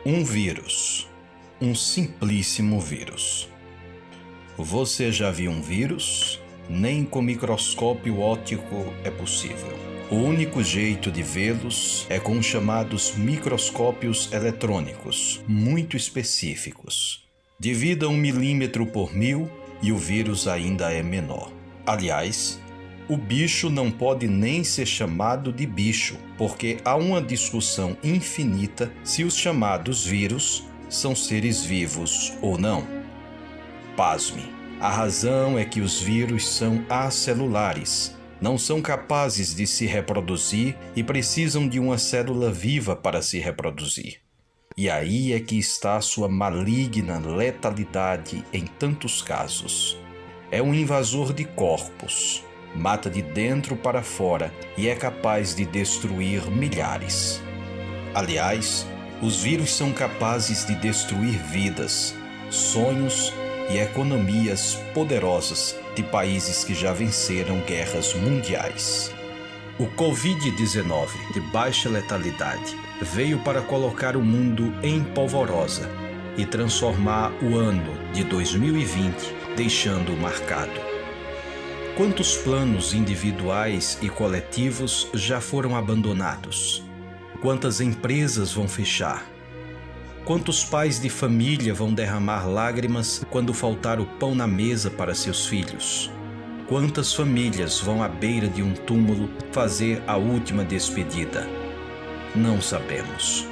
Um vírus. Um simplíssimo vírus. Você já viu um vírus? Nem com microscópio óptico é possível. O único jeito de vê-los é com os chamados microscópios eletrônicos, muito específicos. Divida 1 milímetro por 1000 e o vírus ainda é menor. Aliás, o bicho não pode nem ser chamado de bicho, porque há uma discussão infinita se os chamados vírus são seres vivos ou não. Pasme, a razão é que os vírus são acelulares, não são capazes de se reproduzir e precisam de uma célula viva para se reproduzir. E aí é que está a sua maligna letalidade em tantos casos. É um invasor de corpos. Mata de dentro para fora e é capaz de destruir milhares. Aliás, os vírus são capazes de destruir vidas, sonhos e economias poderosas de países que já venceram guerras mundiais. O Covid-19, de baixa letalidade, veio para colocar o mundo em polvorosa e transformar o ano de 2020, deixando-o marcado. Quantos planos individuais e coletivos já foram abandonados? Quantas empresas vão fechar? Quantos pais de família vão derramar lágrimas quando faltar o pão na mesa para seus filhos? Quantas famílias vão à beira de um túmulo fazer a última despedida? Não sabemos.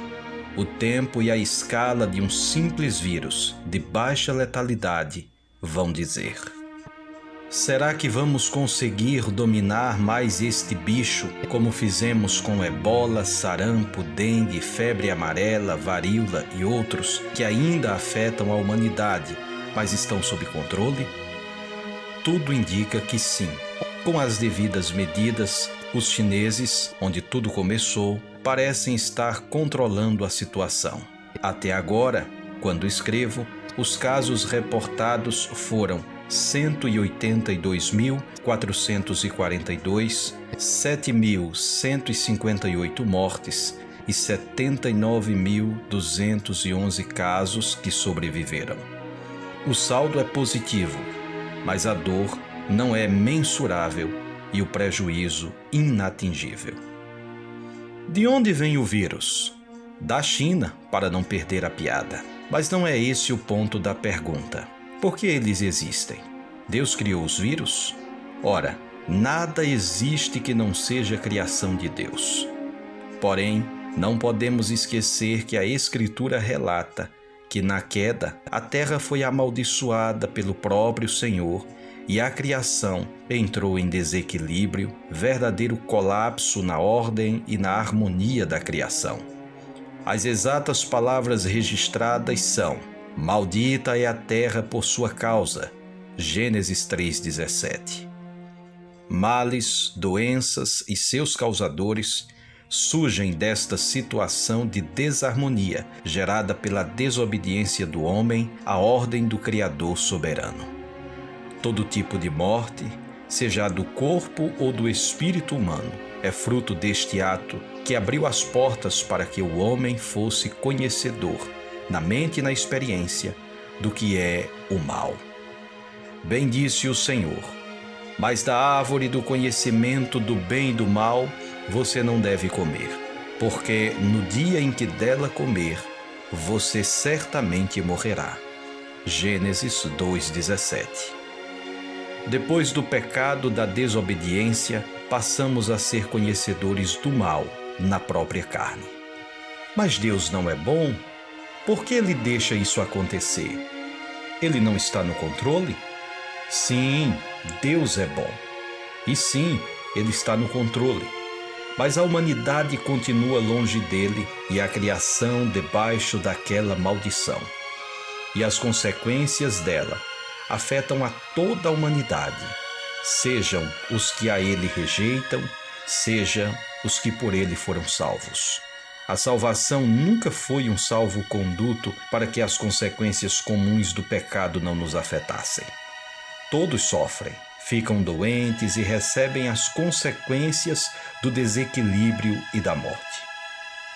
O tempo e a escala de um simples vírus de baixa letalidade vão dizer. Será que vamos conseguir dominar mais este bicho, como fizemos com ebola, sarampo, dengue, febre amarela, varíola e outros que ainda afetam a humanidade, mas estão sob controle? Tudo indica que sim. Com as devidas medidas, os chineses, onde tudo começou, parecem estar controlando a situação. Até agora, quando escrevo, os casos reportados foram 182.442, 7.158 mortes e 79.211 casos que sobreviveram. O saldo é positivo, mas a dor não é mensurável e o prejuízo inatingível. De onde vem o vírus? Da China, para não perder a piada. Mas não é esse o ponto da pergunta. Por que eles existem? Deus criou os vírus? Ora, nada existe que não seja criação de Deus. Porém, não podemos esquecer que a Escritura relata que na queda a terra foi amaldiçoada pelo próprio Senhor e a criação entrou em desequilíbrio, verdadeiro colapso na ordem e na harmonia da criação. As exatas palavras registradas são: maldita é a terra por sua causa. Gênesis 3,17. Males, doenças e seus causadores surgem desta situação de desarmonia gerada pela desobediência do homem à ordem do Criador soberano. Todo tipo de morte, seja do corpo ou do espírito humano, é fruto deste ato que abriu as portas para que o homem fosse conhecedor, na mente e na experiência, do que é o mal. Bem disse o Senhor: mas da árvore do conhecimento do bem e do mal você não deve comer, porque no dia em que dela comer, você certamente morrerá. Gênesis 2,17. Depois do pecado da desobediência, passamos a ser conhecedores do mal na própria carne. Mas Deus não é bom? Por que Ele deixa isso acontecer? Ele não está no controle? Sim, Deus é bom. E sim, Ele está no controle. Mas a humanidade continua longe dele e a criação debaixo daquela maldição. E as consequências dela afetam a toda a humanidade, sejam os que a ele rejeitam, sejam os que por ele foram salvos. A salvação nunca foi um salvo-conduto para que as consequências comuns do pecado não nos afetassem. Todos sofrem, ficam doentes e recebem as consequências do desequilíbrio e da morte.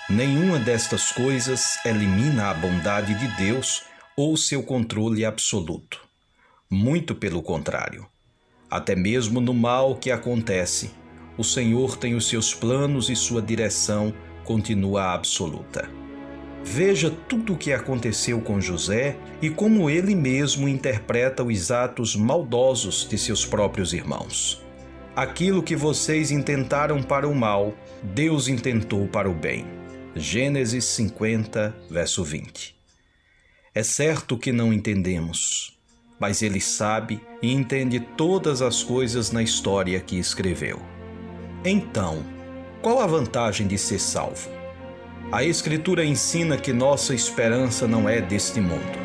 Nenhuma destas coisas elimina a bondade de Deus ou seu controle absoluto. Muito pelo contrário. Até mesmo no mal que acontece, o Senhor tem os seus planos e sua direção continua absoluta. Veja tudo o que aconteceu com José e como ele mesmo interpreta os atos maldosos de seus próprios irmãos. Aquilo que vocês intentaram para o mal, Deus intentou para o bem. Gênesis 50, verso 20. É certo que não entendemos, mas Ele sabe e entende todas as coisas na história que escreveu. Então, qual a vantagem de ser salvo? A Escritura ensina que nossa esperança não é deste mundo.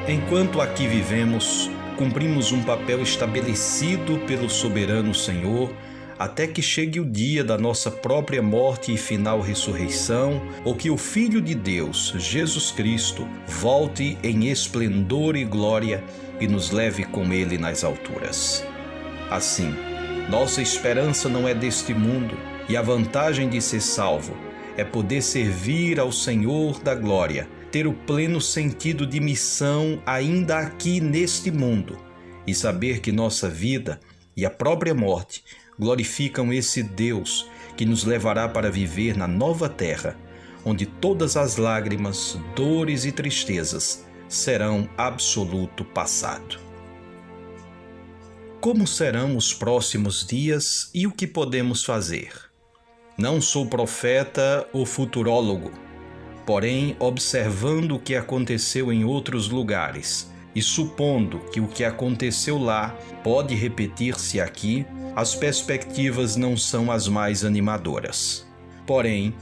Enquanto aqui vivemos, cumprimos um papel estabelecido pelo soberano Senhor até que chegue o dia da nossa própria morte e final ressurreição, ou que o Filho de Deus, Jesus Cristo, volte em esplendor e glória e nos leve com Ele nas alturas. Assim, nossa esperança não é deste mundo, e a vantagem de ser salvo é poder servir ao Senhor da glória, ter o pleno sentido de missão ainda aqui neste mundo, e saber que nossa vida e a própria morte glorificam esse Deus que nos levará para viver na nova terra, onde todas as lágrimas, dores e tristezas serão absoluto passado. Como serão os próximos dias e o que podemos fazer? Não sou profeta ou futurólogo, porém, observando o que aconteceu em outros lugares e supondo que o que aconteceu lá pode repetir-se aqui, as perspectivas não são as mais animadoras. Porém,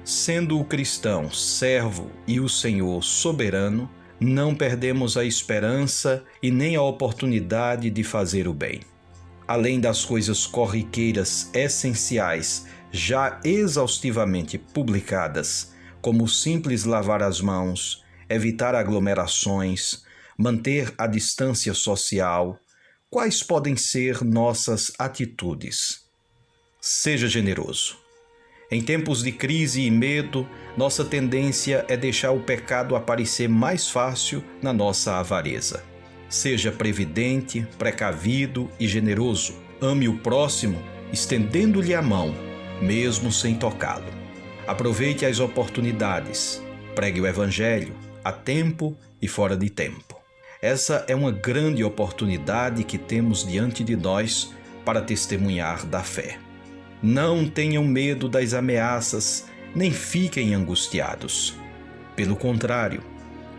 sendo o cristão servo e o Senhor soberano, não perdemos a esperança e nem a oportunidade de fazer o bem. Além das coisas corriqueiras essenciais já exaustivamente publicadas, como o simples lavar as mãos, evitar aglomerações, manter a distância social, quais podem ser nossas atitudes? Seja generoso. Em tempos de crise e medo, nossa tendência é deixar o pecado aparecer mais fácil na nossa avareza. Seja previdente, precavido e generoso. Ame o próximo, estendendo-lhe a mão, mesmo sem tocá-lo. Aproveite as oportunidades. Pregue o Evangelho, a tempo e fora de tempo. Essa é uma grande oportunidade que temos diante de nós para testemunhar da fé. Não tenham medo das ameaças, nem fiquem angustiados. Pelo contrário,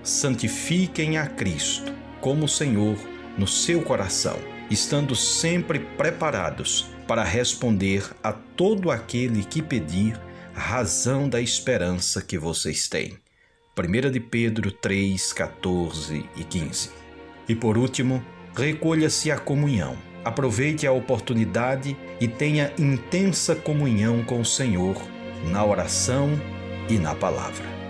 santifiquem a Cristo como Senhor no seu coração, estando sempre preparados para responder a todo aquele que pedir razão da esperança que vocês têm. 1 de Pedro 3, 14 e 15. E por último, recolha-se à comunhão. Aproveite a oportunidade e tenha intensa comunhão com o Senhor na oração e na palavra.